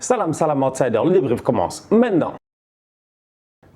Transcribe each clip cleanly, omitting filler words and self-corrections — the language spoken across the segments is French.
Salam, salam outsider, le débrief commence maintenant.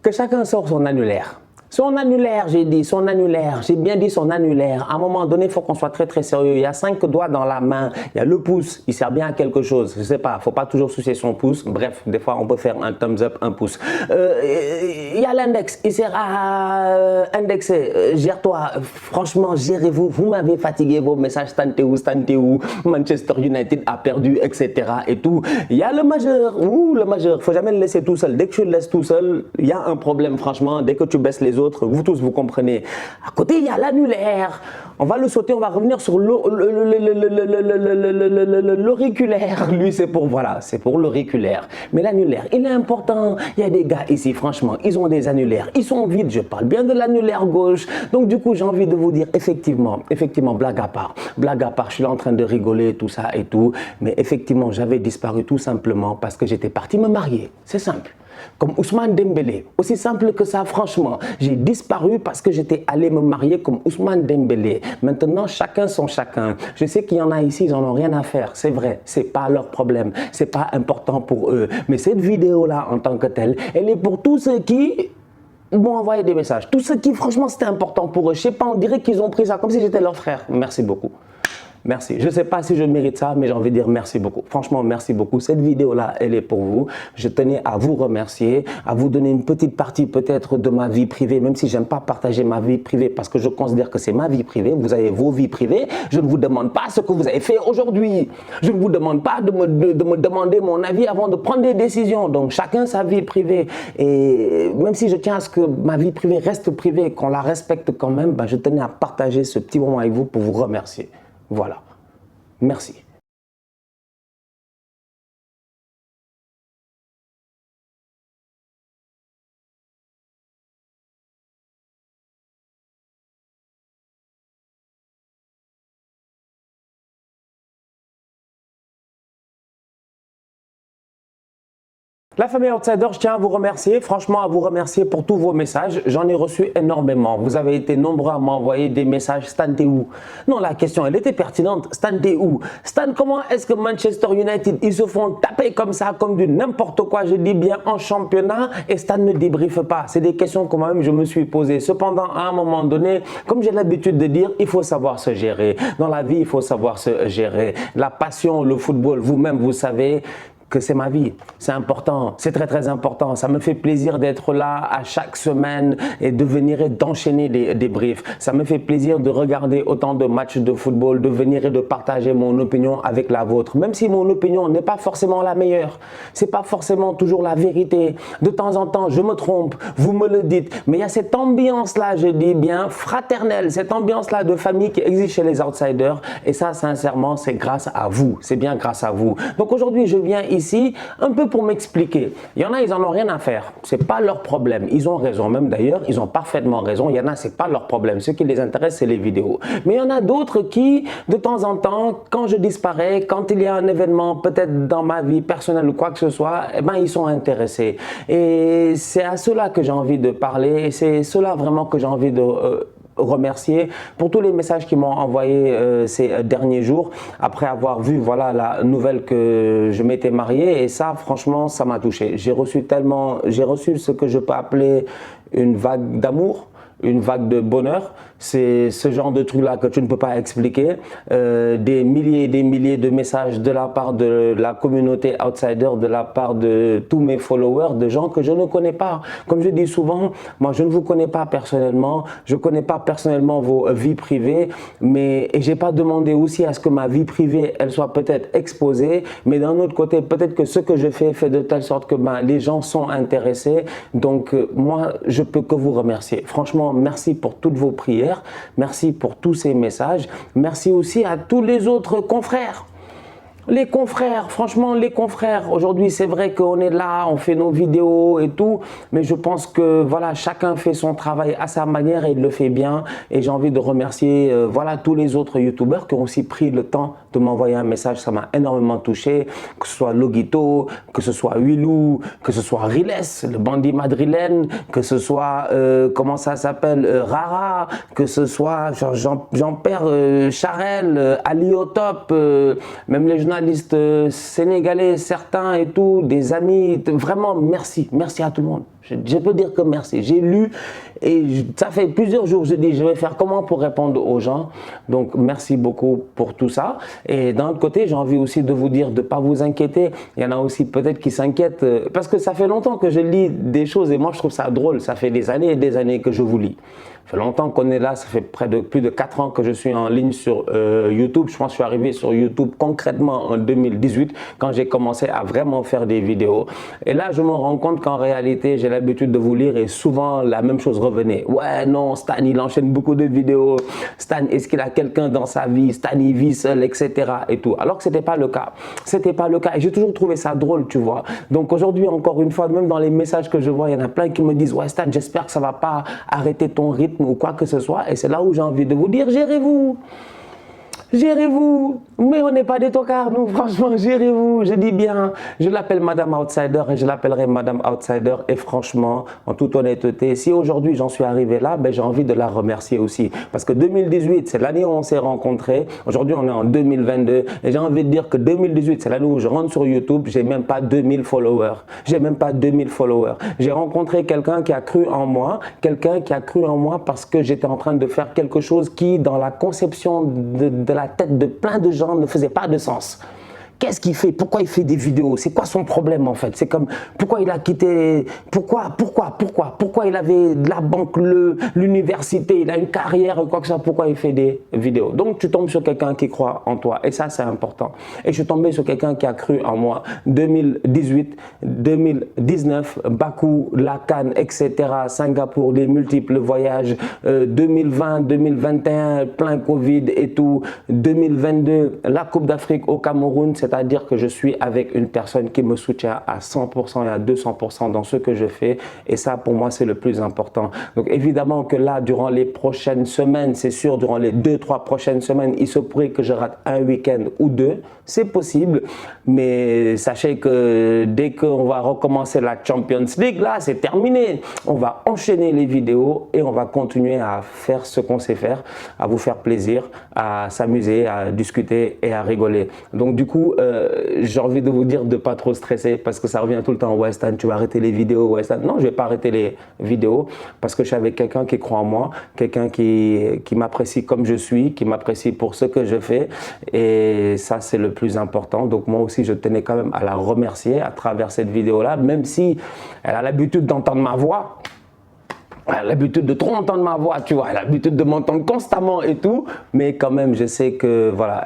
Que chacun sort son annulaire. Son annulaire, j'ai dit, son annulaire, j'ai bien dit son annulaire. À un moment donné, il faut qu'on soit très sérieux. Il y a 5 doigts dans la main, il y a le pouce, il sert bien à quelque chose. Je sais pas, il ne faut pas toujours soucier son pouce. Bref, des fois, on peut faire un thumbs up, un pouce. Il y a l'index, il sert à indexer. Gère-toi, franchement, gérez-vous. Vous m'avez fatigué, vos messages, stante où, Manchester United a perdu, etc. et tout. Il y a le majeur, le majeur, il ne faut jamais le laisser tout seul. Dès que tu le laisses tout seul, il y a un problème, franchement. Dès que tu baisses les autres, vous tous vous comprenez. À côté il y a l'annulaire, on va le sauter, on va revenir sur l'auriculaire. Lui c'est pour, voilà, c'est pour l'auriculaire, mais l'annulaire il est important. Il y a des gars ici, franchement, ils ont des annulaires, ils sont vides. Je parle bien de l'annulaire gauche. Donc du coup j'ai envie de vous dire, effectivement, blague à part, je suis là en train de rigoler, tout ça et tout, mais effectivement j'avais disparu tout simplement parce que j'étais parti me marier. C'est simple. Comme Ousmane Dembélé, aussi simple que ça, franchement. J'ai disparu parce que j'étais allé me marier comme Ousmane Dembélé. Maintenant, chacun son chacun. Je sais qu'il y en a ici, ils n'en ont rien à faire. C'est vrai, c'est pas leur problème. C'est pas important pour eux. Mais cette vidéo-là, en tant que telle, elle est pour tous ceux qui m'ont envoyé des messages. Tous ceux qui, franchement, c'était important pour eux. Je sais pas, on dirait qu'ils ont pris ça comme si j'étais leur frère. Merci beaucoup. Merci. Je ne sais pas si je mérite ça, mais j'ai envie de dire merci beaucoup. Franchement, merci beaucoup. Cette vidéo-là, elle est pour vous. Je tenais à vous remercier, à vous donner une petite partie peut-être de ma vie privée, même si j'aime pas partager ma vie privée parce que je considère que c'est ma vie privée. Vous avez vos vies privées. Je ne vous demande pas ce que vous avez fait aujourd'hui. Je ne vous demande pas de me demander mon avis avant de prendre des décisions. Donc, chacun sa vie privée. Et même si je tiens à ce que ma vie privée reste privée, qu'on la respecte quand même, je tenais à partager ce petit moment avec vous pour vous remercier. Voilà. Merci. La famille Outsider, je tiens à vous remercier, franchement à vous remercier pour tous vos messages. J'en ai reçu énormément. Vous avez été nombreux à m'envoyer des messages. Stan, t'es où? Non, la question, elle était pertinente. Stan, t'es où? Stan, comment est-ce que Manchester United, ils se font taper comme ça, comme du n'importe quoi, je dis bien, en championnat, et Stan ne débriefe pas? C'est des questions que moi-même je me suis posées. Cependant, à un moment donné, comme j'ai l'habitude de dire, il faut savoir se gérer. Dans la vie, il faut savoir se gérer. La passion, le football, vous-même, vous savez que c'est ma vie, c'est important, c'est très important. Ça me fait plaisir d'être là à chaque semaine et de venir et d'enchaîner des briefs. Ça me fait plaisir de regarder autant de matchs de football, de venir et de partager mon opinion avec la vôtre. Même si mon opinion n'est pas forcément la meilleure, c'est pas forcément toujours la vérité. De temps en temps, je me trompe, vous me le dites. Mais il y a cette ambiance-là, je dis bien, fraternelle, cette ambiance-là de famille qui existe chez les outsiders. Et ça, sincèrement, c'est grâce à vous. C'est bien grâce à vous. Donc aujourd'hui, je viens ici un peu pour m'expliquer. Il y en a, ils en ont rien à faire. C'est pas leur problème. Ils ont raison. Même d'ailleurs, ils ont parfaitement raison. Il y en a, c'est pas leur problème. Ce qui les intéresse, c'est les vidéos. Mais il y en a d'autres qui, de temps en temps, quand je disparais, quand il y a un événement, peut-être dans ma vie personnelle ou quoi que ce soit, eh ben, ils sont intéressés. Et c'est à cela que j'ai envie de parler. C'est cela vraiment que j'ai envie de remercier pour tous les messages qu'ils m'ont envoyés ces derniers jours après avoir vu voilà la nouvelle que je m'étais marié. Et ça, franchement, ça m'a touché. J'ai reçu ce que je peux appeler une vague d'amour, une vague de bonheur. C'est ce genre de truc là que tu ne peux pas expliquer. Des milliers et des milliers de messages de la part de la communauté outsider, de la part de tous mes followers, de gens que je ne connais pas. Comme je dis souvent, moi je ne vous connais pas personnellement, je ne connais pas personnellement vos vies privées, mais j'ai pas demandé aussi à ce que ma vie privée elle soit peut-être exposée, mais d'un autre côté peut-être que ce que je fais fait de telle sorte que les gens sont intéressés. Donc moi je peux que vous remercier. Franchement, merci pour toutes vos prières. Merci pour tous ces messages. Merci aussi à tous les autres confrères. Les confrères, franchement, les confrères. Aujourd'hui, c'est vrai qu'on est là, on fait nos vidéos et tout, mais je pense que voilà, chacun fait son travail à sa manière et il le fait bien. Et j'ai envie de remercier voilà, tous les autres youtubeurs qui ont aussi pris le temps de m'envoyer un message. Ça m'a énormément touché, que ce soit Logito, que ce soit Willou, que ce soit Riles, le bandit madrilène, que ce soit, comment ça s'appelle, Rara, que ce soit Jean-Pierre Charel, Ali au top, même les journalistes journalistes sénégalais, certains et tout, des amis, vraiment merci, merci à tout le monde. Je peux dire que merci. J'ai lu et ça fait plusieurs jours que je dis je vais faire comment pour répondre aux gens. Donc merci beaucoup pour tout ça. Et d'un autre côté, j'ai envie aussi de vous dire de ne pas vous inquiéter. Il y en a aussi peut-être qui s'inquiètent parce que ça fait longtemps que je lis des choses et moi je trouve ça drôle. Ça fait des années et des années que je vous lis. Ça fait longtemps qu'on est là, ça fait plus de 4 ans que je suis en ligne sur YouTube. Je pense que je suis arrivé sur YouTube concrètement en 2018 quand j'ai commencé à vraiment faire des vidéos. Et là, je me rends compte qu'en réalité, j'ai l'habitude de vous lire et souvent la même chose revenait. Ouais, non, Stan, il enchaîne beaucoup de vidéos. Stan, est-ce qu'il a quelqu'un dans sa vie? Stan, il vit seul, etc. et tout. Alors que ce n'était pas le cas. C'était pas le cas. Et j'ai toujours trouvé ça drôle, tu vois. Donc aujourd'hui, encore une fois, même dans les messages que je vois, il y en a plein qui me disent, ouais, Stan, j'espère que ça ne va pas arrêter ton rythme ou quoi que ce soit, et c'est là où j'ai envie de vous dire, gérez-vous, gérez-vous, mais on n'est pas des tocards, nous, franchement, gérez-vous, je dis bien, je l'appelle Madame Outsider et je l'appellerai Madame Outsider et franchement, en toute honnêteté, si aujourd'hui j'en suis arrivé là, ben, j'ai envie de la remercier aussi, parce que 2018, c'est l'année où on s'est rencontrés, aujourd'hui on est en 2022 et j'ai envie de dire que 2018, c'est l'année où je rentre sur YouTube, j'ai même pas 2000 followers, j'ai même pas 2000 followers, j'ai rencontré quelqu'un qui a cru en moi, parce que j'étais en train de faire quelque chose qui, dans la conception de la tête de plein de gens, ne faisait pas de sens. Qu'est-ce qu'il fait? Pourquoi il fait des vidéos? C'est quoi son problème en fait? C'est comme, pourquoi il a quitté, pourquoi il avait de la banque, l'université, il a une carrière, quoi que ça, pourquoi il fait des vidéos? Donc tu tombes sur quelqu'un qui croit en toi et ça c'est important. Et je suis tombé sur quelqu'un qui a cru en moi. 2018, 2019, Bakou, la Cannes, etc., Singapour, les multiples voyages, 2020, 2021, plein Covid et tout, 2022, la Coupe d'Afrique au Cameroun, c'est-à-dire que je suis avec une personne qui me soutient à 100% et à 200% dans ce que je fais et ça pour moi c'est le plus important. Donc évidemment que là durant les prochaines semaines, c'est sûr durant les 2-3 prochaines semaines, il se pourrait que je rate un week-end ou deux, c'est possible, mais sachez que dès qu'on va recommencer la Champions League, là c'est terminé, on va enchaîner les vidéos et on va continuer à faire ce qu'on sait faire, à vous faire plaisir, à s'amuser, à discuter et à rigoler. Donc du coup, j'ai envie de vous dire de ne pas trop stresser parce que ça revient tout le temps. Ouais, Stan, tu vas arrêter les vidéos. Ouais, Stan. Non, je ne vais pas arrêter les vidéos parce que je suis avec quelqu'un qui croit en moi, quelqu'un qui m'apprécie comme je suis, qui m'apprécie pour ce que je fais. Et ça, c'est le plus important. Donc moi aussi, je tenais quand même à la remercier à travers cette vidéo-là, même si elle a l'habitude d'entendre ma voix. Elle a l'habitude de trop entendre ma voix, tu vois, elle a l'habitude de m'entendre constamment et tout, mais quand même, je sais que, voilà,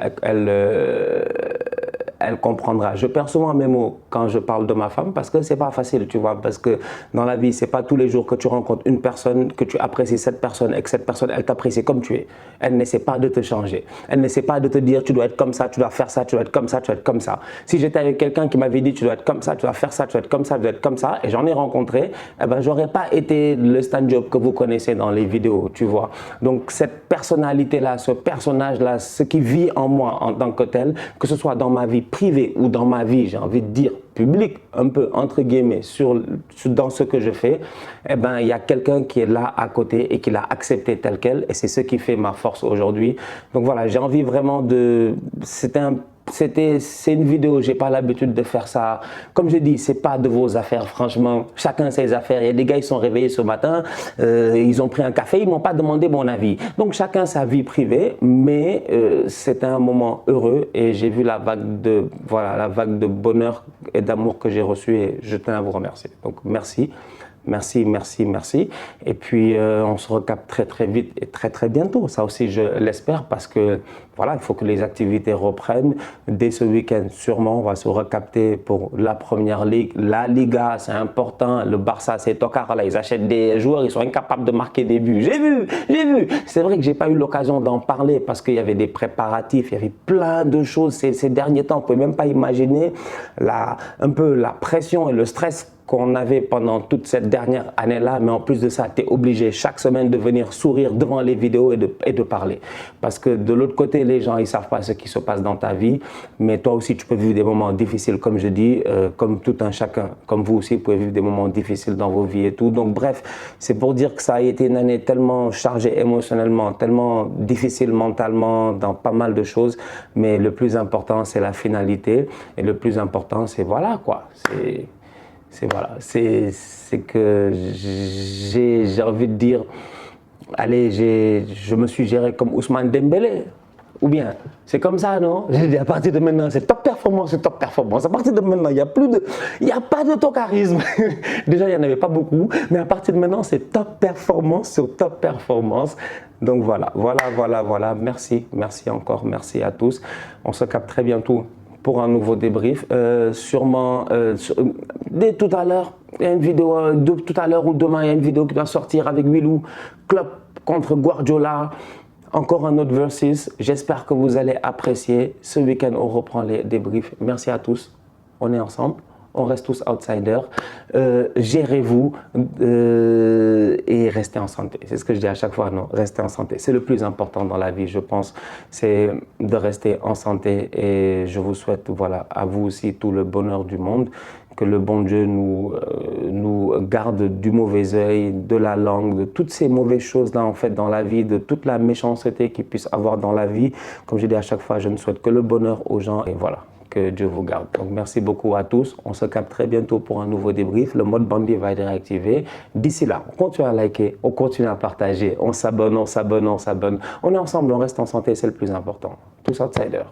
elle comprendra. Je perds souvent mes mots quand je parle de ma femme parce que c'est pas facile, tu vois, parce que dans la vie, c'est pas tous les jours que tu rencontres une personne, que tu apprécies cette personne et que cette personne, elle t'apprécie comme tu es. Elle n'essaie pas de te changer. Elle n'essaie pas de te dire, tu dois être comme ça, tu dois faire ça, tu dois être comme ça, tu dois être comme ça. Si j'étais avec quelqu'un qui m'avait dit, tu dois être comme ça, tu dois faire ça, tu dois être comme ça, tu dois être comme ça, et j'en ai rencontré, eh ben, j'aurais pas été le Stan Diop que vous connaissez dans les vidéos, tu vois. Donc, cette personnalité-là, ce personnage-là, ce qui vit en moi en tant que tel, que ce soit dans ma vie privée ou dans ma vie, j'ai envie de dire, publique, un peu entre guillemets, dans ce que je fais, eh ben, il y a quelqu'un qui est là à côté et qui l'a accepté tel quel et c'est ce qui fait ma force aujourd'hui. Donc voilà, j'ai envie vraiment de... C'est une vidéo, j'ai pas l'habitude de faire ça. Comme je dis, c'est pas de vos affaires, franchement. Chacun ses affaires. Il y a des gars, ils sont réveillés ce matin, ils ont pris un café, ils m'ont pas demandé mon avis. Donc chacun sa vie privée, mais c'était un moment heureux et j'ai vu la vague de bonheur et d'amour que j'ai reçu et je tiens à vous remercier. Donc merci. Merci, merci, merci. Et puis, on se recapte très, très vite et très, très bientôt. Ça aussi, je l'espère parce que, voilà, il faut que les activités reprennent. Dès ce week-end, sûrement, on va se recapter pour la première ligue. La Liga, c'est important. Le Barça, c'est tocard. Là, ils achètent des joueurs, ils sont incapables de marquer des buts. J'ai vu. C'est vrai que j'ai pas eu l'occasion d'en parler parce qu'il y avait des préparatifs, il y avait plein de choses ces derniers temps. On ne peut même pas imaginer un peu la pression et le stress qu'on avait pendant toute cette dernière année-là, mais en plus de ça, tu es obligé chaque semaine de venir sourire devant les vidéos et de parler. Parce que de l'autre côté, les gens, ils ne savent pas ce qui se passe dans ta vie, mais toi aussi, tu peux vivre des moments difficiles, comme je dis, comme tout un chacun. Comme vous aussi, vous pouvez vivre des moments difficiles dans vos vies et tout. Donc bref, c'est pour dire que ça a été une année tellement chargée émotionnellement, tellement difficile mentalement, dans pas mal de choses, mais le plus important, c'est la finalité, et le plus important, c'est voilà quoi, c'est que j'ai envie de dire, allez, je me suis géré comme Ousmane Dembélé. Ou bien, c'est comme ça, non? J'ai dit, à partir de maintenant, c'est top performance, c'est top performance. À partir de maintenant, il n'y a pas de tocarisme. Déjà, il n'y en avait pas beaucoup, mais à partir de maintenant, c'est top performance sur top performance. Donc voilà. Merci encore, merci à tous. On se capte très bientôt pour un nouveau débrief. Sûrement, dès tout à l'heure, il y a une vidéo, tout à l'heure ou demain, il y a une vidéo qui doit sortir avec Wilou, Klopp contre Guardiola. Encore un autre versus. J'espère que vous allez apprécier. Ce week-end, on reprend les débriefs. Merci à tous. On est ensemble. On reste tous outsiders. Gérez-vous et restez en santé. C'est ce que je dis à chaque fois, non? Restez en santé. C'est le plus important dans la vie, je pense. C'est de rester en santé. Et je vous souhaite, voilà, à vous aussi tout le bonheur du monde. Que le bon Dieu nous garde du mauvais œil, de la langue, de toutes ces mauvaises choses-là en fait dans la vie, de toute la méchanceté qu'il puisse avoir dans la vie. Comme je dis à chaque fois, je ne souhaite que le bonheur aux gens et voilà, que Dieu vous garde. Donc merci beaucoup à tous. On se capte très bientôt pour un nouveau débrief. Le mode bandit va être réactivé. D'ici là, on continue à liker, on continue à partager, on s'abonne. On est ensemble, on reste en santé, c'est le plus important. Tous outsiders.